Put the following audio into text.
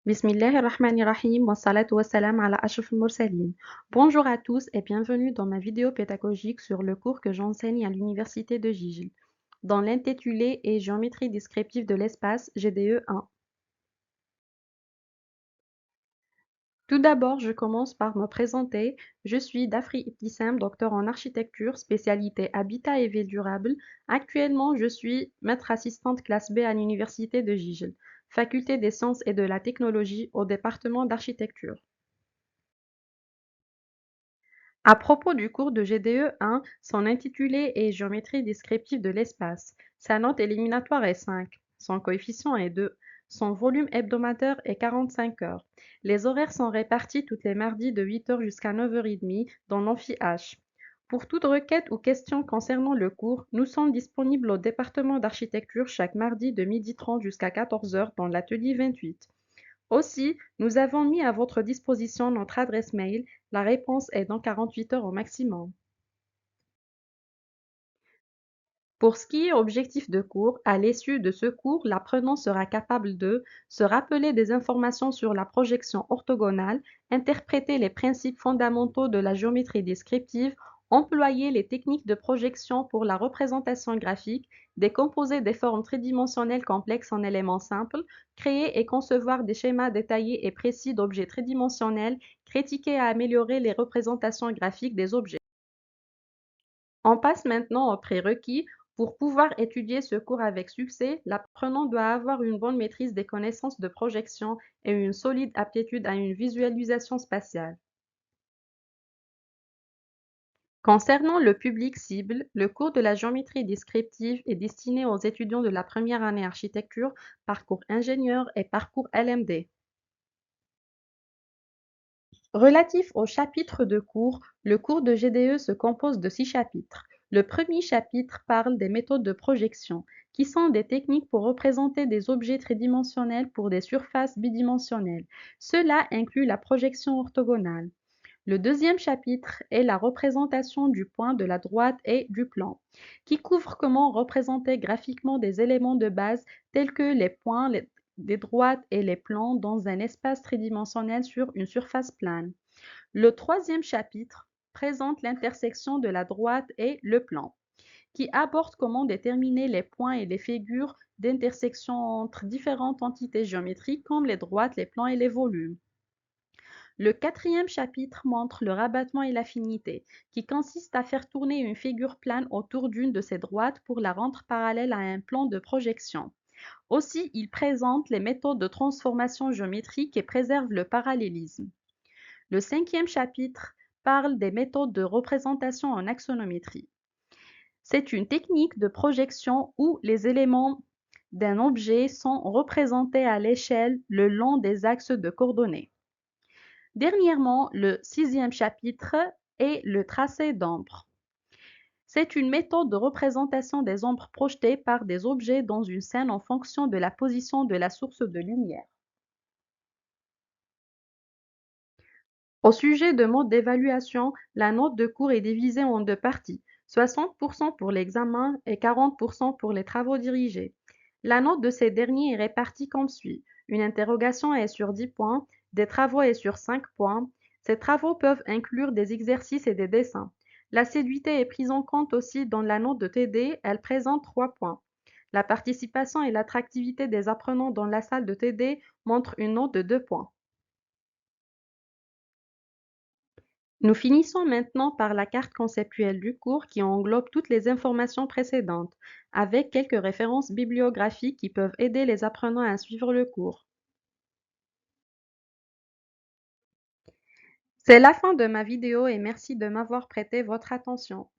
Bismillahirrahmanirrahim, wa salatu wa salam ala ashraf al-mursalin. Bonjour à tous et bienvenue dans ma vidéo pédagogique sur le cours que j'enseigne à l'université de Gigel, dans l'intitulé est Géométrie descriptive de l'espace GDE 1. Tout d'abord, je commence par me présenter. Je suis Dafri Ibtissam, docteur en architecture, spécialité habitat et ville durable. Actuellement, je suis maître assistante classe B à l'université de Gigel, faculté des sciences et de la technologie au département d'architecture. À propos du cours de GDE 1, son intitulé est Géométrie descriptive de l'espace. Sa note éliminatoire est 5. Son coefficient est 2. Son volume hebdomadaire est 45 heures. Les horaires sont répartis tous les mardis de 8 heures jusqu'à 9h30 dans l'amphi H. Pour toute requête ou question concernant le cours, nous sommes disponibles au département d'architecture chaque mardi de 12h30 jusqu'à 14 heures dans l'atelier 28. Aussi, nous avons mis à votre disposition notre adresse mail. La réponse est dans 48 heures au maximum. Pour ce qui est objectif de cours, à l'issue de ce cours, l'apprenant sera capable de se rappeler des informations sur la projection orthogonale, interpréter les principes fondamentaux de la géométrie descriptive, employer les techniques de projection pour la représentation graphique, décomposer des formes tridimensionnelles complexes en éléments simples, créer et concevoir des schémas détaillés et précis d'objets tridimensionnels, critiquer et améliorer les représentations graphiques des objets. On passe maintenant aux prérequis. Pour pouvoir étudier ce cours avec succès, l'apprenant doit avoir une bonne maîtrise des connaissances de projection et une solide aptitude à une visualisation spatiale. Concernant le public cible, le cours de la géométrie descriptive est destiné aux étudiants de la première année architecture, parcours ingénieur et parcours LMD. Relatif au chapitre de cours, le cours de GDE se compose de 6 chapitres. Le premier chapitre parle des méthodes de projection, qui sont des techniques pour représenter des objets tridimensionnels pour des surfaces bidimensionnelles. Cela inclut la projection orthogonale. Le deuxième chapitre est la représentation du point, de la droite et du plan, qui couvre comment représenter graphiquement des éléments de base tels que les points, les droites et les plans dans un espace tridimensionnel sur une surface plane. Le troisième chapitre présente l'intersection de la droite et le plan, qui aborde comment déterminer les points et les figures d'intersection entre différentes entités géométriques comme les droites, les plans et les volumes. Le quatrième chapitre montre le rabattement et l'affinité, qui consiste à faire tourner une figure plane autour d'une de ses droites pour la rendre parallèle à un plan de projection. Aussi, il présente les méthodes de transformation géométrique et préserve le parallélisme. Le cinquième chapitre parle des méthodes de représentation en axonométrie. C'est une technique de projection où les éléments d'un objet sont représentés à l'échelle le long des axes de coordonnées. Dernièrement, le sixième chapitre est le tracé d'ombre. C'est une méthode de représentation des ombres projetées par des objets dans une scène en fonction de la position de la source de lumière. Au sujet de mode d'évaluation, la note de cours est divisée en deux parties, 60% pour l'examen et 40% pour les travaux dirigés. La note de ces derniers est répartie comme suit. Une interrogation est sur 10 points, des travaux est sur 5 points. Ces travaux peuvent inclure des exercices et des dessins. L'assiduité est prise en compte aussi dans la note de TD, elle présente 3 points. La participation et l'attractivité des apprenants dans la salle de TD montrent une note de 2 points. Nous finissons maintenant par la carte conceptuelle du cours qui englobe toutes les informations précédentes, avec quelques références bibliographiques qui peuvent aider les apprenants à suivre le cours. C'est la fin de ma vidéo et merci de m'avoir prêté votre attention.